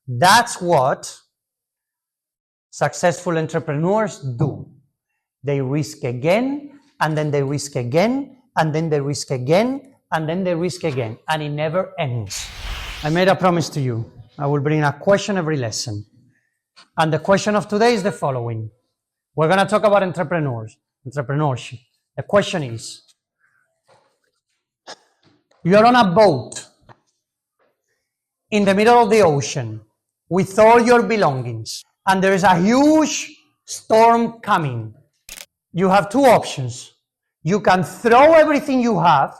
That's what successful entrepreneurs do. They risk again, and then they risk again, and then they risk again, and then they risk again, and it never ends. I made a promise to you. I will bring a question every lesson. And the question of today is the following. We're going to talk about entrepreneurship. The question is, you're on a boat in the middle of the ocean with all your belongings, and there is a huge storm coming. You have two options. You can throw everything you have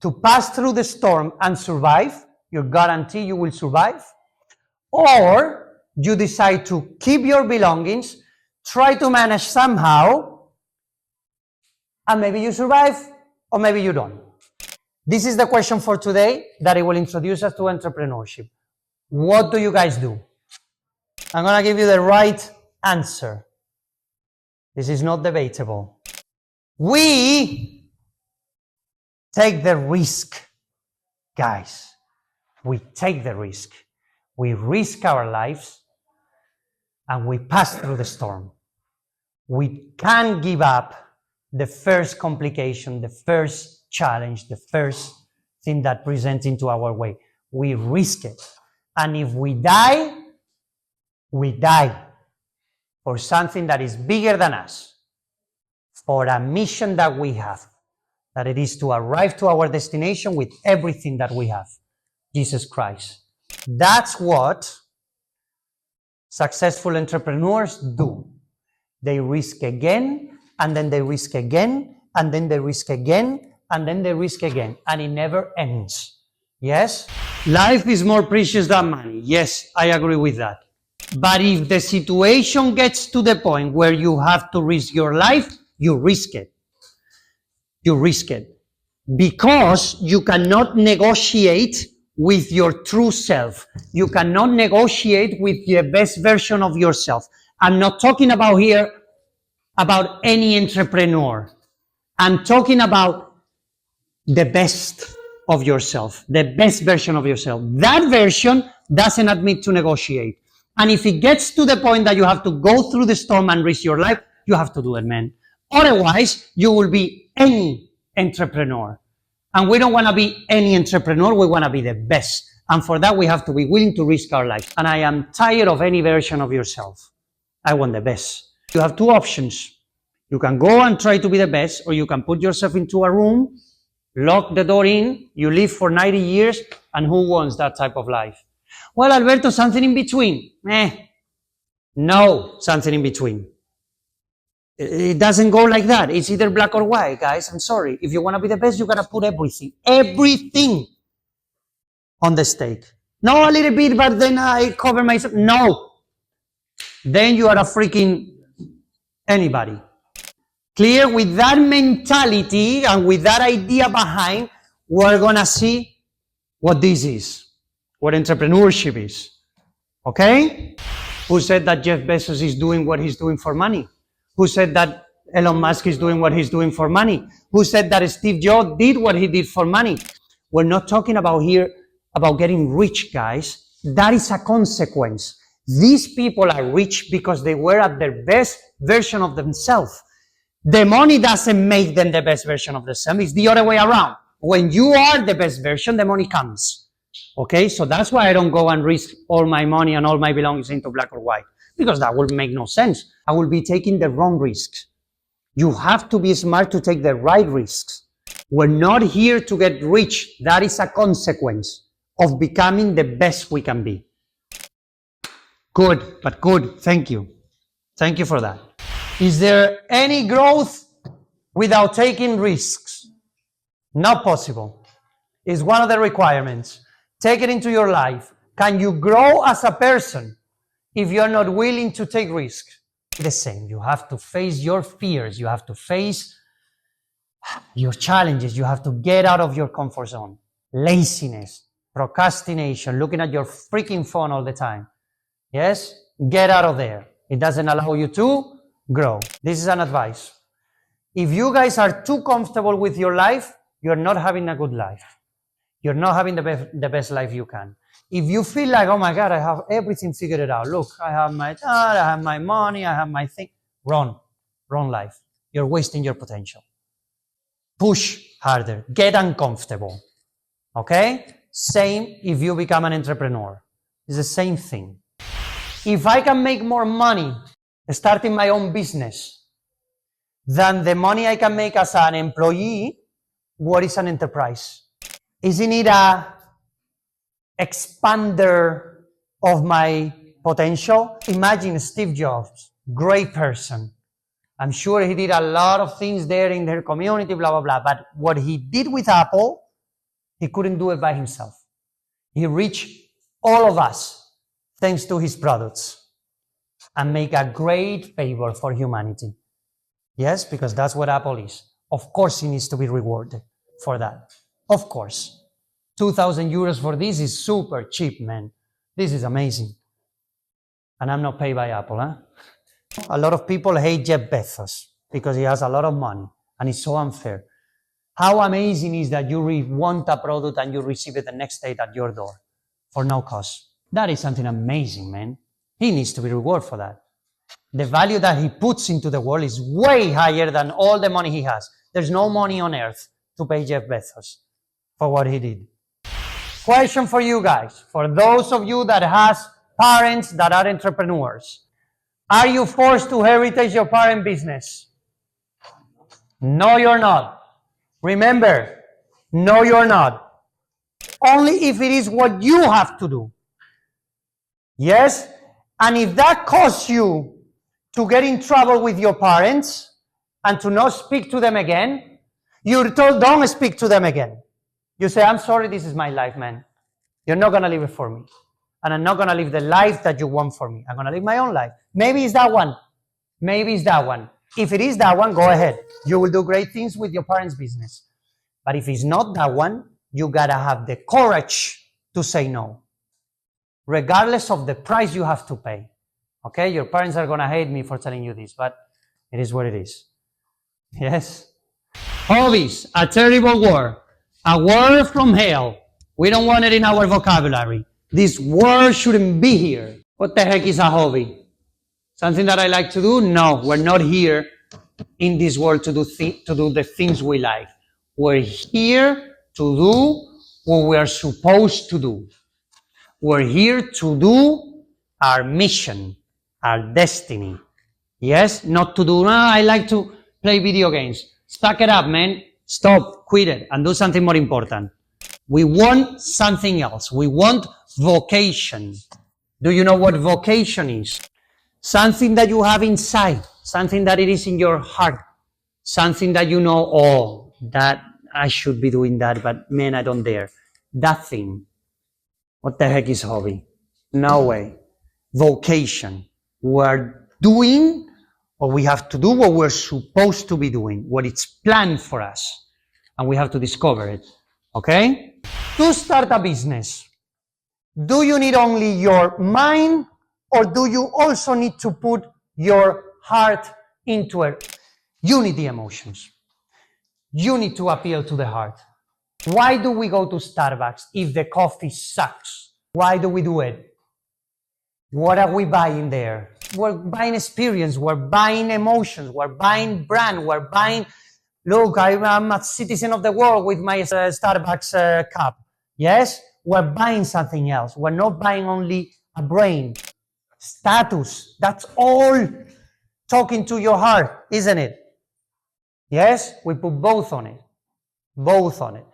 to pass through the storm and survive. You guarantee you will survive. Or you decide to keep your belongings, try to manage somehow, and maybe you survive, or maybe you don't. This is the question for today that it will introduce us to entrepreneurship. What do you guys do? I'm going to give you the right answer. This is not debatable. We take the risk, guys. We take the risk. We risk our lives and we pass through the storm. We can't give up the first complication, the first challenge, the first thing that presents into our way. We risk it. And if we die for something that is bigger than us, for a mission that we have, that it is to arrive to our destination with everything that we have, Jesus Christ. That's what successful entrepreneurs do. They risk again, and then they risk again, and then they risk again, and then they risk again, and it never ends. Yes? Life is more precious than money. Yes, I agree with that. But if the situation gets to the point where you have to risk your life, you risk it. You risk it. Because you cannot negotiate with your true self. You cannot negotiate with the best version of yourself. I'm not talking about here about any entrepreneur. I'm talking about the best of yourself, the best version of yourself. That version doesn't admit to negotiate. And if it gets to the point that you have to go through the storm and risk your life, you have to do it, man. Otherwise, you will be any entrepreneur. And we don't want to be any entrepreneur, we want to be the best. And for that, we have to be willing to risk our life. And I am tired of any version of yourself. I want the best. You have two options. You can go and try to be the best, or you can put yourself into a room, lock the door in, you live for 90 years, and who wants that type of life? Well, Alberto, something in between. No, something in between. It doesn't go like that. It's either black or white, guys. I'm sorry. If you want to be the best, you got to put everything on the stake. No, a little bit, but then I cover myself. No. Then you are a freaking anybody. Clear? With that mentality and with that idea behind, we're going to see what this is, what entrepreneurship is. Okay? Who said that Jeff Bezos is doing what he's doing for money? Who said that Elon Musk is doing what he's doing for money? Who said that Steve Jobs did what he did for money? We're not talking about here about getting rich, guys. That is a consequence. These people are rich because they were at their best version of themselves. The money doesn't make them the best version of themselves. It's the other way around. When you are the best version, the money comes. Okay? So that's why I don't go and risk all my money and all my belongings into black or white. Because that would make no sense. I will be taking the wrong risks. You have to be smart to take the right risks. We're not here to get rich. That is a consequence of becoming the best we can be. Good, but good. Thank you. Thank you for that. Is there any growth without taking risks? Not possible. It's one of the requirements. Take it into your life. Can you grow as a person if you're not willing to take risks? The same. You have to face your fears. You have to face your challenges. You have to get out of your comfort zone. Laziness, procrastination, looking at your freaking phone all the time. Yes? Get out of there. It doesn't allow you to grow. This is an advice. If you guys are too comfortable with your life, you're not having a good life. You're not having the best life you can. If you feel like, oh my God, I have everything figured out. Look, I have my dad, I have my money, I have my thing. Wrong life. You're wasting your potential. Push harder, get uncomfortable. Okay? Same if you become an entrepreneur. It's the same thing. If I can make more money starting my own business than the money I can make as an employee, what is an enterprise? Isn't it a expander of my potential? Imagine Steve Jobs, great person. I'm sure he did a lot of things there in their community, blah, blah, blah. But what he did with Apple, he couldn't do it by himself. He reached all of us thanks to his products and make a great favor for humanity. Yes, because that's what Apple is. Of course, he needs to be rewarded for that. Of course. 2,000 euros for this is super cheap, man. This is amazing. And I'm not paid by Apple, huh? A lot of people hate Jeff Bezos because he has a lot of money and it's so unfair. How amazing is that you want a product and you receive it the next day at your door for no cost? That is something amazing, man. He needs to be rewarded for that. The value that he puts into the world is way higher than all the money he has. There's no money on earth to pay Jeff Bezos for what he did. Question for you guys, for those of you that has parents that are entrepreneurs. Are you forced to heritage your parent business? No, you're not. Remember, no, you're not. Only if it is what you have to do. Yes? And if that costs you to get in trouble with your parents and to not speak to them again, you're told, don't speak to them again. You say, I'm sorry, this is my life, man. You're not going to live it for me. And I'm not going to live the life that you want for me. I'm going to live my own life. Maybe it's that one. Maybe it's that one. If it is that one, go ahead. You will do great things with your parents' business. But if it's not that one, you got to have the courage to say no, regardless of the price you have to pay. Okay? Your parents are going to hate me for telling you this, but it is what it is. Yes? Hobbies, a terrible word. A word from hell. We don't want it in our vocabulary. This word shouldn't be here. What the heck is a hobby? Something that I like to do? No, we're not here in this world to do the things we like. We're here to do what we are supposed to do. We're here to do our mission, our destiny. Yes? Not to do, I like to play video games. Suck it up, man. Stop, quit it, and do something more important. We want something else. We want vocation. Do you know what vocation is? Something that you have inside, something that it is in your heart, something that you know, oh, that I should be doing that, but man, I don't dare. That thing. What the heck is hobby? No way. Vocation. We're doing, or we have to do what we're supposed to be doing, what it's planned for us, and we have to discover it. Okay? To start a business, do you need only your mind, or do you also need to put your heart into it? You need the emotions. You need to appeal to the heart. Why do we go to Starbucks if the coffee sucks? Why do we do it? What are we buying there? We're buying experience. We're buying emotions. We're buying brand. We're buying, look, I'm a citizen of the world with my Starbucks cup. Yes? We're buying something else. We're not buying only a brain. Status. That's all talking to your heart, isn't it? Yes? We put both on it. Both on it.